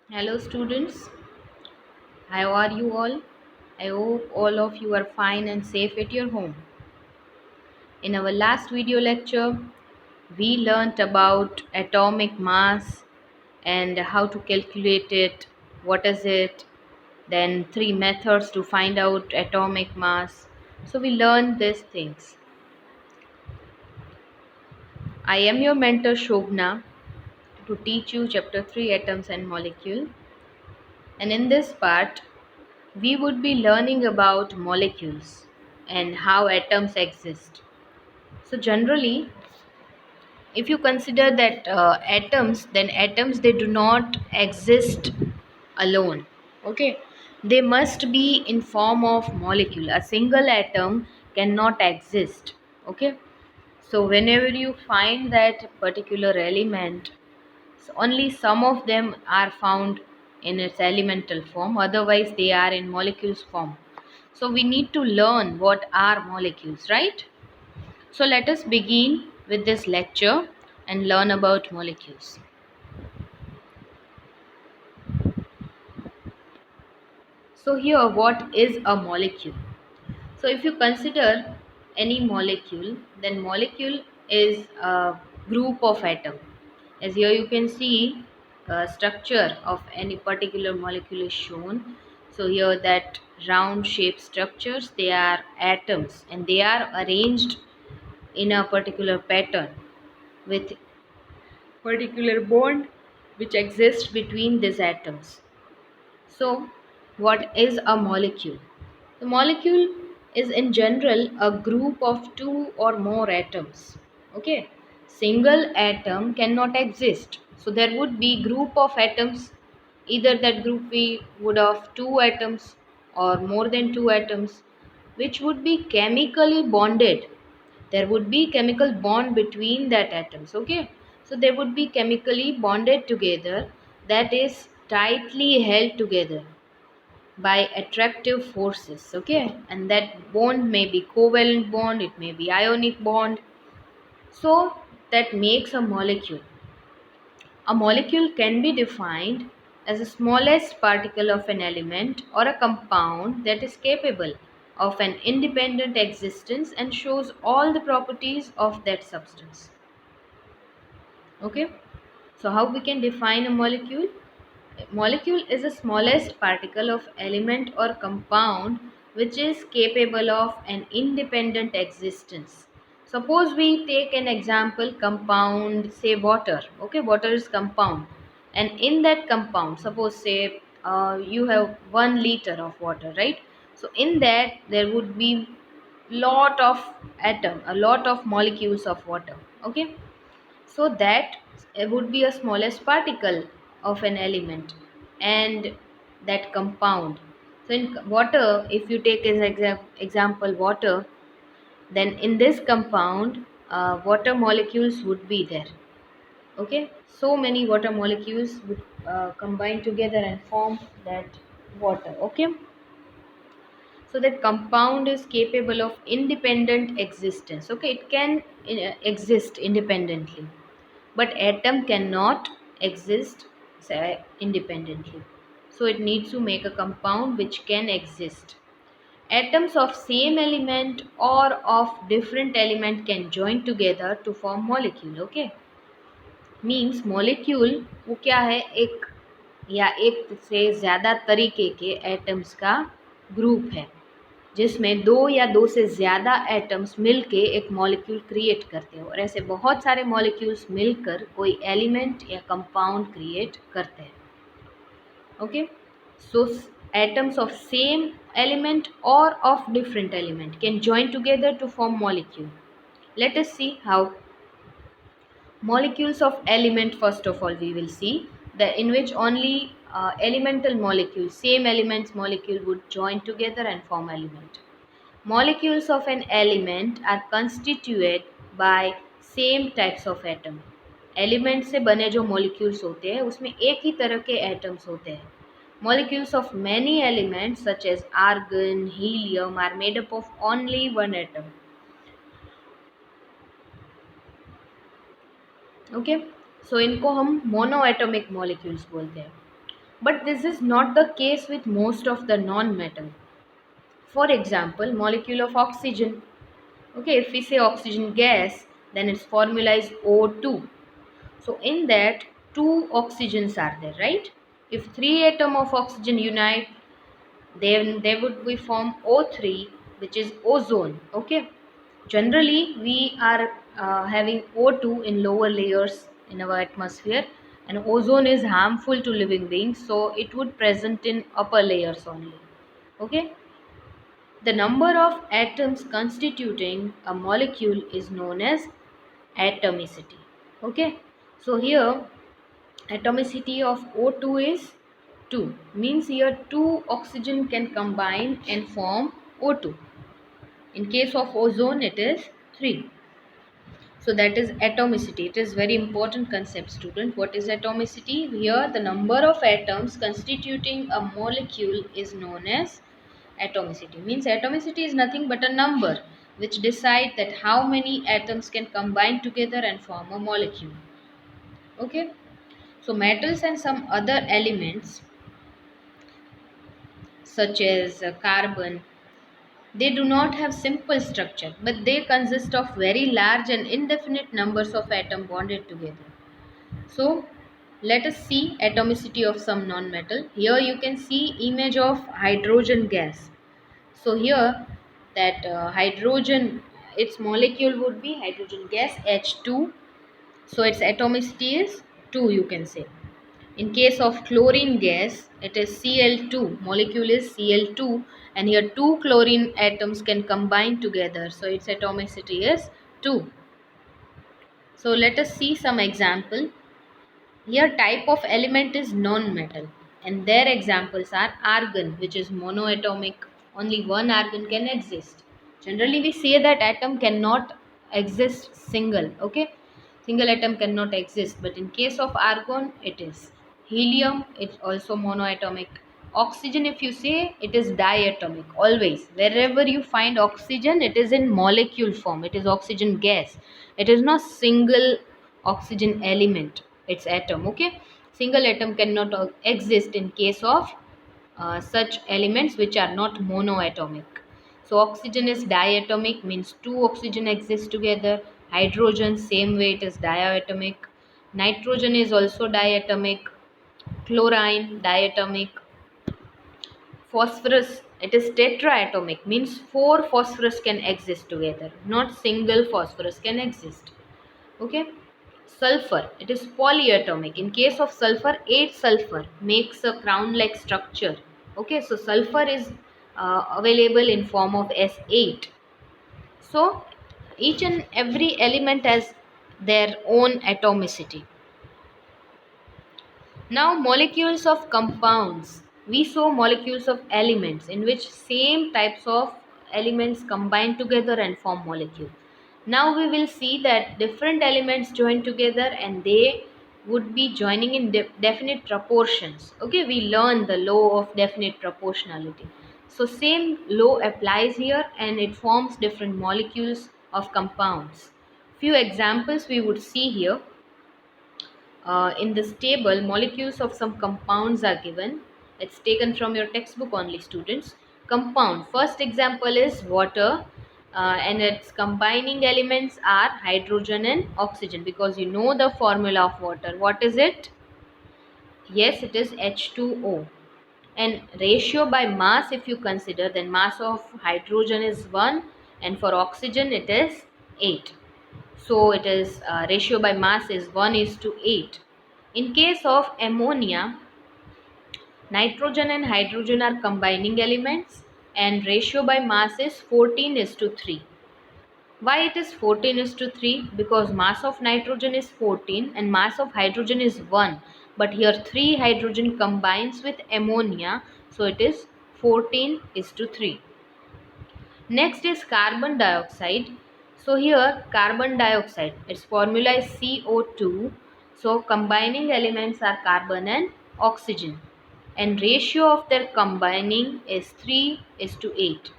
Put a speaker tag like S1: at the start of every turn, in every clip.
S1: Hello, students. How are you all? I hope all of you are fine and safe at your home. In our last video lecture, we learnt about atomic mass and how to calculate it, what is it, then three methods to find out atomic mass. So, we learned these things. I am your mentor Shobna to teach you chapter 3 atoms and molecule. And in this part, we would be learning about molecules and how atoms exist. So generally, if you consider that atoms, then atoms they do not exist alone. Okay, they must be in form of molecule. A single atom cannot exist. Okay, so whenever you find that particular element, so only some of them are found in its elemental form, otherwise, they are in molecules form. So, we need to learn what are molecules, right? So, let us begin with this lecture and learn about molecules. So, here, what is a molecule? So, if you consider any molecule, then molecule is a group of atom. As here you can see, structure of any particular molecule is shown. So here that round shaped structures, they are atoms and they are arranged in a particular pattern with particular bond which exists between these atoms. So, what is a molecule? The molecule is in general a group of two or more atoms. Okay, single atom cannot exist. So there would be group of atoms. Either that group we would have two atoms or more than two atoms, which would be chemically bonded. There would be chemical bond between that atoms. Okay, so they would be chemically bonded together, that is tightly held together by attractive forces. Okay, and that bond may be covalent bond, it may be ionic bond. So that makes a molecule. A molecule can be defined as the smallest particle of an element or a compound that is capable of an independent existence and shows all the properties of that substance. Okay, so how we can define a molecule? Molecule is the smallest particle of element or compound which is capable of an independent existence. Suppose we take an example compound, say water. Okay, water is compound, and in that compound, suppose say you have 1 liter of water, right? So in that there would be lot of a lot of molecules of water. Okay, so that would be a smallest particle of an element and that compound. So in water, if you take as example water, then in this compound water molecules would be there. Okay, so many water molecules would combine together and form that water. Okay, so that compound is capable of independent existence. Okay, it can exist independently, but atom cannot exist, say, independently. So it needs to make a compound which can exist. Atoms of same element or of different element can join together to form molecule. Okay, means molecule वो क्या है, एक या एक से ज़्यादा तरीके के एटम्स का ग्रुप है जिसमें दो या दो से ज़्यादा एटम्स मिलके एक मॉलिक्यूल क्रिएट करते हैं, और ऐसे बहुत सारे मॉलिक्यूल्स मिलकर कोई एलिमेंट या कंपाउंड क्रिएट करते हैं. Okay, so atoms of same element or of different element can join together to form molecule. Let us see how. Molecules of element, first of all we will see, the in which only elemental molecules, same elements molecule would join together and form element. Molecules of an element are constituted by same types of atom. Element से बने जो molecules होते हैं उसमें एक ही तरह के atoms होते हैं. Molecules of many elements such as argon, helium are made up of only one atom. Okay, so इनको हम मोनो एटॉमिक मॉलिक्यूल्स बोलते हैं. But this is not the case with most of the non-metal. For example, molecule of oxygen. Okay, if we say oxygen gas, then its formula is O2. So in that, two oxygens are there, right? If three atom of oxygen unite, then they would be form O3, which is ozone. Okay, generally we are having O2 in lower layers in our atmosphere, and ozone is harmful to living beings, so it would present in upper layers only. Okay, the number of atoms constituting a molecule is known as atomicity. Okay, so here atomicity of O2 is 2, means here two oxygen can combine and form O2. In case of ozone it is 3. So that is atomicity. It is very important concept, student. What is atomicity? Here the number of atoms constituting a molecule is known as atomicity. Means atomicity is nothing but a number which decide that how many atoms can combine together and form a molecule. Okay, so metals and some other elements such as carbon, they do not have simple structure, but they consist of very large and indefinite numbers of atoms bonded together. So let us see atomicity of some non-metal. Here you can see image of hydrogen gas. So here that hydrogen, its molecule would be hydrogen gas H2. So its atomicity is 2, you can say. In case of chlorine gas, it is Cl2. Molecule is Cl2, and here two chlorine atoms can combine together. So its atomicity is 2. So let us see some example. Here type of element is non-metal, and their examples are argon, which is monoatomic. Only one argon can exist. Generally we say that atom cannot exist single. Okay, single atom cannot exist, but in case of argon it is. Helium, it's also monoatomic. Oxygen, if you say, it is diatomic. Always wherever you find oxygen, it is in molecule form. It is oxygen gas. It is not single oxygen element, its atom. Okay, single atom cannot exist in case of such elements which are not monoatomic. So oxygen is diatomic, means two oxygen exist together. Hydrogen, same way, it is diatomic. Nitrogen is also diatomic. Chlorine, diatomic. Phosphorus, it is tetraatomic, means four phosphorus can exist together, not single phosphorus can exist. Okay, sulfur, it is polyatomic. In case of sulfur, 8 sulfur makes a crown like structure. Okay, so sulfur is available in form of S8. So each and every element has their own atomicity. Now molecules of compounds. We saw molecules of elements in which same types of elements combine together and form molecule. Now we will see that different elements join together and they would be joining in definite proportions. Okay, we learn the law of definite proportionality. So same law applies here and it forms different molecules of compounds. Few examples we would see here. In this table, molecules of some compounds are given. It's taken from your textbook only, students. Compound, first example is water, and its combining elements are hydrogen and oxygen, because you know the formula of water. What is it? Yes, it is H2O. And ratio by mass, if you consider, then mass of hydrogen is 1 and for oxygen it is 8. So it is ratio by mass is 1 is to 8. In case of ammonia, nitrogen and hydrogen are combining elements and ratio by mass is 14 is to 3. Why it is 14 is to 3? Because mass of nitrogen is 14 and mass of hydrogen is 1. But here 3 hydrogen combines with ammonia, so it is 14 is to 3. Next is carbon dioxide. So here carbon dioxide, its formula is CO2. So combining elements are carbon and oxygen. And ratio of their combining is 3 is to 8.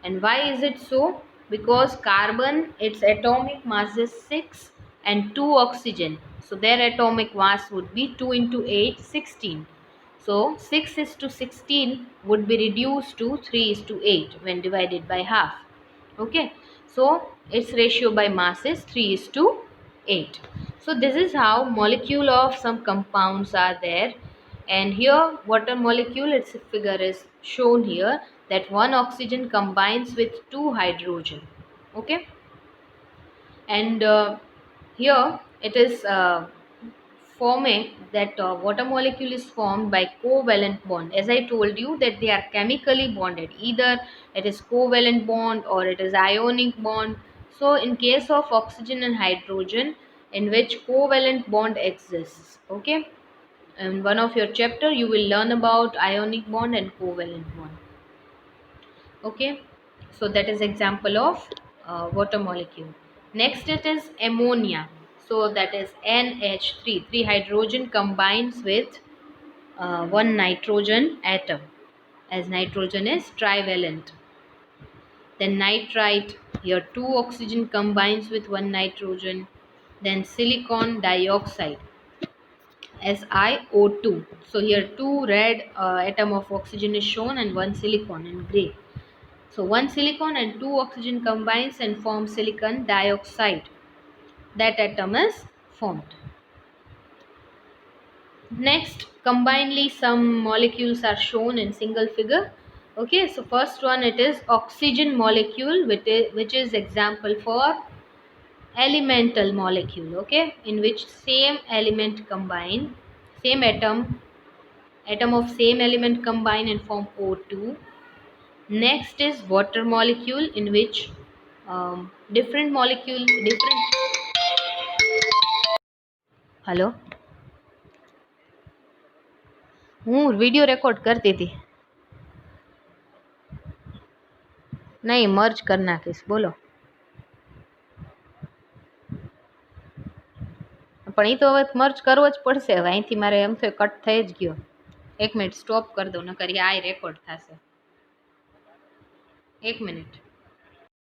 S1: And why is it so? Because carbon, its atomic mass is 6 and 2 oxygen. So their atomic mass would be 2 into 8, 16. So 6 is to 16 would be reduced to 3 is to 8 when divided by half. Okay, so its ratio by mass is 3 is to 8. So this is how molecule of some compounds are there. And here water molecule, its figure is shown here, that one oxygen combines with two hydrogen. Okay, and here it is forming that water molecule is formed by covalent bond. As I told you that they are chemically bonded, either it is covalent bond or it is ionic bond. So in case of oxygen and hydrogen, in which covalent bond exists. Okay, in one of your chapter you will learn about ionic bond and covalent bond. Okay, so that is example of water molecule. Next it is ammonia. So that is NH3, three hydrogen combines with one nitrogen atom, as nitrogen is trivalent. Then nitrite, here two oxygen combines with one nitrogen. Then silicon dioxide, SiO2. So here two red atom of oxygen is shown and one silicon in gray. So one silicon and two oxygen combines and forms silicon dioxide. That atom is formed. Next, combinedly some molecules are shown in single figure. Okay, so first one, it is oxygen molecule, which is example for elemental molecule. Okay, in which same element combine, same atom of same element combine and form O2. Next is water molecule, in which different molecule, different. Hello, હું video record કરતી હતી. નહીં, merge કરી નાખીશ. બોલો. પણ એ તો હવે મર્જ કરવો જ પડશે. હવે અહીંથી મારે એમ તો કટ થઈ જ ગયો. 1 મિનિટ સ્ટોપ કરી દઉં, નકર આ રેકોર્ડ થશે. 1 મિનિટ.